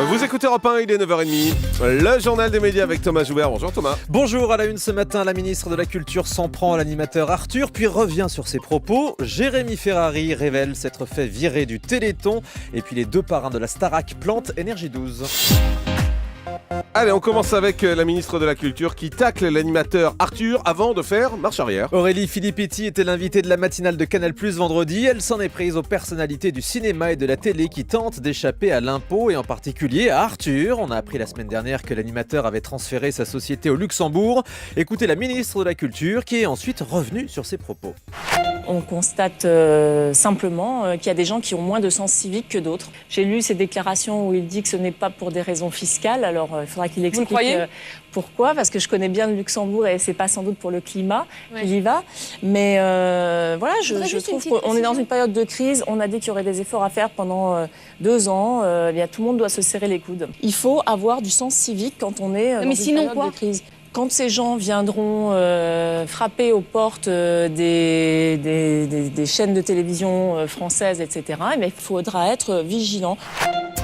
Vous écoutez Europe 1, il est 9h30. Le journal des médias avec Thomas Joubert. Bonjour Thomas. Bonjour, à la une ce matin, la ministre de la Culture s'en prend à l'animateur Arthur, puis revient sur ses propos. Jérémy Ferrari révèle s'être fait virer du Téléthon. Et puis les deux parrains de la Starac plantent Énergie 12. Allez, on commence avec la ministre de la Culture qui tacle l'animateur Arthur avant de faire marche arrière. Aurélie Filippetti était l'invitée de la matinale de Canal+ vendredi. Elle s'en est prise aux personnalités du cinéma et de la télé qui tentent d'échapper à l'impôt et en particulier à Arthur. On a appris la semaine dernière que l'animateur avait transféré sa société au Luxembourg. Écoutez la ministre de la Culture qui est ensuite revenue sur ses propos. On constate simplement qu'il y a des gens qui ont moins de sens civique que d'autres. J'ai lu ses déclarations où il dit que ce n'est pas pour des raisons fiscales. Alors il faudra qu'il explique pourquoi, parce que je connais bien le Luxembourg et c'est pas sans doute pour le climat qu'il y va. Mais voilà, je trouve qu'on est dans une période de crise. On a dit qu'il y aurait des efforts à faire pendant 2 ans. Tout le monde doit se serrer les coudes. Il faut avoir du sens civique quand on est dans une période de crise. Quand ces gens viendront frapper aux portes des chaînes de télévision françaises, etc., il faudra être vigilant.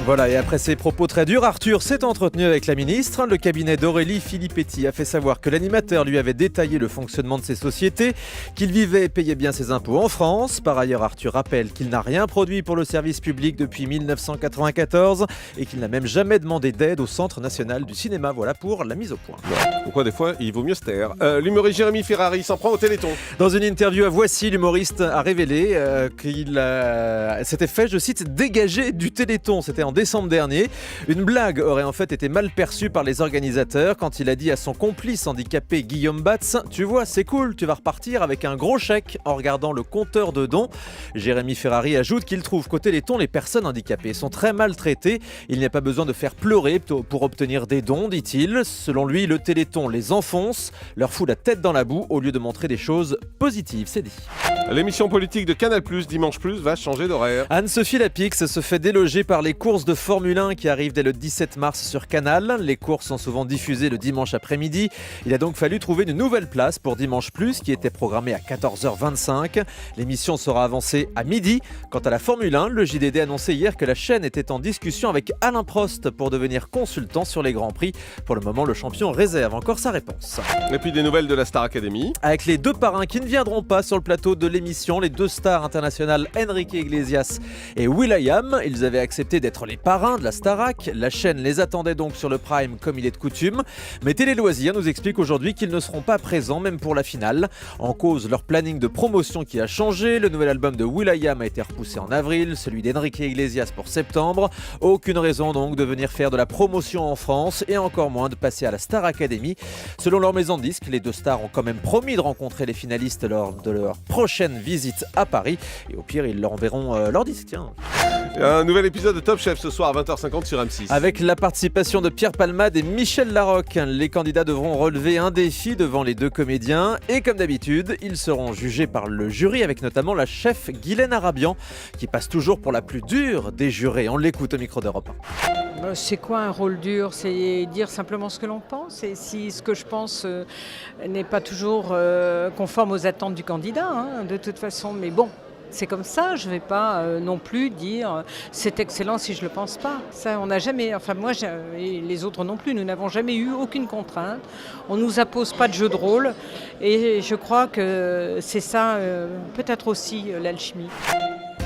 Voilà, et après ces propos très durs, Arthur s'est entretenu avec la ministre. Le cabinet d'Aurélie Filippetti a fait savoir que l'animateur lui avait détaillé le fonctionnement de ses sociétés, qu'il vivait et payait bien ses impôts en France. Par ailleurs, Arthur rappelle qu'il n'a rien produit pour le service public depuis 1994 et qu'il n'a même jamais demandé d'aide au Centre national du cinéma. Voilà pour la mise au point. Pourquoi des fois il vaut mieux se taire. L'humoriste Jérémy Ferrari s'en prend au Téléthon. Dans une interview à Voici, l'humoriste a révélé qu'il s'était fait, je cite, dégager du Téléthon. C'était en décembre dernier. Une blague aurait en fait été mal perçue par les organisateurs quand il a dit à son complice handicapé Guillaume Batz « Tu vois, c'est cool, tu vas repartir avec un gros chèque » en regardant le compteur de dons. Jérémy Ferrari ajoute qu'il trouve qu'au Téléthon, les personnes handicapées sont très maltraitées. Il n'y a pas besoin de faire pleurer pour obtenir des dons, dit-il. Selon lui, le Téléthon les enfonce, leur fout la tête dans la boue au lieu de montrer des choses positives, c'est dit. L'émission politique de Canal+, Dimanche Plus, va changer d'horaire. Anne-Sophie Lapix se fait déloger par les courses de Formule 1 qui arrivent dès le 17 mars sur Canal. Les courses sont souvent diffusées le dimanche après-midi. Il a donc fallu trouver une nouvelle place pour Dimanche Plus qui était programmée à 14h25. L'émission sera avancée à midi. Quant à la Formule 1, le JDD a annoncé hier que la chaîne était en discussion avec Alain Prost pour devenir consultant sur les Grands Prix. Pour le moment, le champion réserve encore sa réponse. Et puis des nouvelles de la Star Academy. Avec les deux parrains qui ne viendront pas sur le plateau de l'émission, les deux stars internationales Enrique Iglesias et will.i.am. Ils avaient accepté d'être les parrains de la Starac. La chaîne les attendait donc sur le Prime comme il est de coutume. Mais Télé Loisirs nous explique aujourd'hui qu'ils ne seront pas présents même pour la finale. En cause, leur planning de promotion qui a changé. Le nouvel album de will.i.am a été repoussé en avril, celui d'Enrique Iglesias pour septembre. Aucune raison donc de venir faire de la promotion en France et encore moins de passer à la Star Academy. Selon leur maison de disques, les deux stars ont quand même promis de rencontrer les finalistes lors de leur prochaine visite à Paris. Et au pire, ils leur enverront leur disque. Tiens. Un nouvel épisode de Top Chef ce soir à 20h50 sur M6. Avec la participation de Pierre Palmade et Michel Larocque, les candidats devront relever un défi devant les deux comédiens. Et comme d'habitude, ils seront jugés par le jury avec notamment la chef Guylaine Arabian qui passe toujours pour la plus dure des jurés. On l'écoute au micro d'Europe 1. C'est quoi un rôle dur? C'est dire simplement ce que l'on pense. Et si ce que je pense n'est pas toujours conforme aux attentes du candidat, de toute façon. Mais bon, c'est comme ça. Je ne vais pas non plus dire c'est excellent si je ne le pense pas. Ça, on n'a jamais, enfin moi et les autres non plus, nous n'avons jamais eu aucune contrainte. On ne nous impose pas de jeu de rôle. Et je crois que c'est ça peut-être aussi l'alchimie.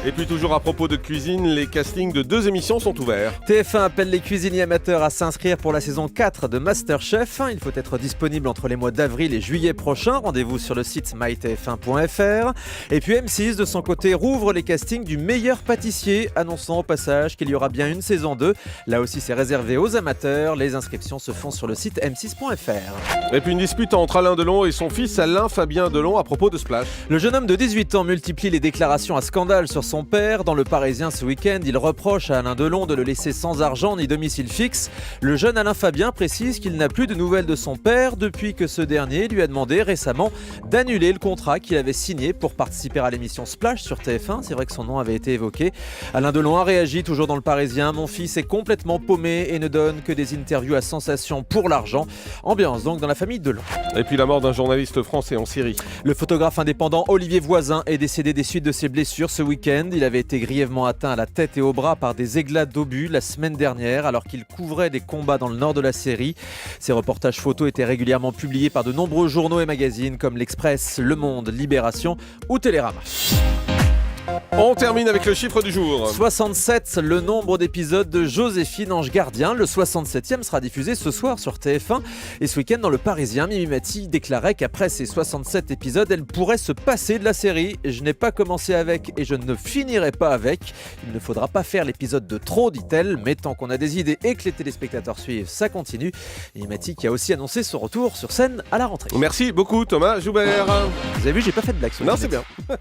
Et puis toujours à propos de cuisine, les castings de 2 émissions sont ouverts. TF1 appelle les cuisiniers amateurs à s'inscrire pour la saison 4 de MasterChef. Il faut être disponible entre les mois d'avril et juillet prochain. Rendez-vous sur le site mytf1.fr. Et puis M6, de son côté, rouvre les castings du meilleur pâtissier, annonçant au passage qu'il y aura bien une saison 2. Là aussi, c'est réservé aux amateurs. Les inscriptions se font sur le site m6.fr. Et puis une dispute entre Alain Delon et son fils Alain Fabien Delon à propos de Splash. Le jeune homme de 18 ans multiplie les déclarations à scandale sur son père. Dans Le Parisien ce week-end, il reproche à Alain Delon de le laisser sans argent ni domicile fixe. Le jeune Alain Fabien précise qu'il n'a plus de nouvelles de son père depuis que ce dernier lui a demandé récemment d'annuler le contrat qu'il avait signé pour participer à l'émission Splash sur TF1. C'est vrai que son nom avait été évoqué. Alain Delon a réagi toujours dans Le Parisien. Mon fils est complètement paumé et ne donne que des interviews à sensation pour l'argent. Ambiance donc dans la famille Delon. Et puis la mort d'un journaliste français en Syrie. Le photographe indépendant Olivier Voisin est décédé des suites de ses blessures ce week-end. week-end. Il avait été grièvement atteint à la tête et au bras par des éclats d'obus la semaine dernière alors qu'il couvrait des combats dans le nord de la série. Ces reportages photos étaient régulièrement publiés par de nombreux journaux et magazines comme l'Express, Le Monde, Libération ou Télérama. On termine avec le chiffre du jour. 67, le nombre d'épisodes de Joséphine Ange Gardien. Le 67e sera diffusé ce soir sur TF1. Et ce week-end, dans Le Parisien, Mimi Mati déclarait qu'après ces 67 épisodes, elle pourrait se passer de la série. Je n'ai pas commencé avec et je ne finirai pas avec. Il ne faudra pas faire l'épisode de trop, dit-elle. Mais tant qu'on a des idées et que les téléspectateurs suivent, ça continue. Mimi Mati qui a aussi annoncé son retour sur scène à la rentrée. Merci beaucoup Thomas Joubert. Vous avez vu, j'ai pas fait de blague sur Non, Mimi c'est Mati. bien.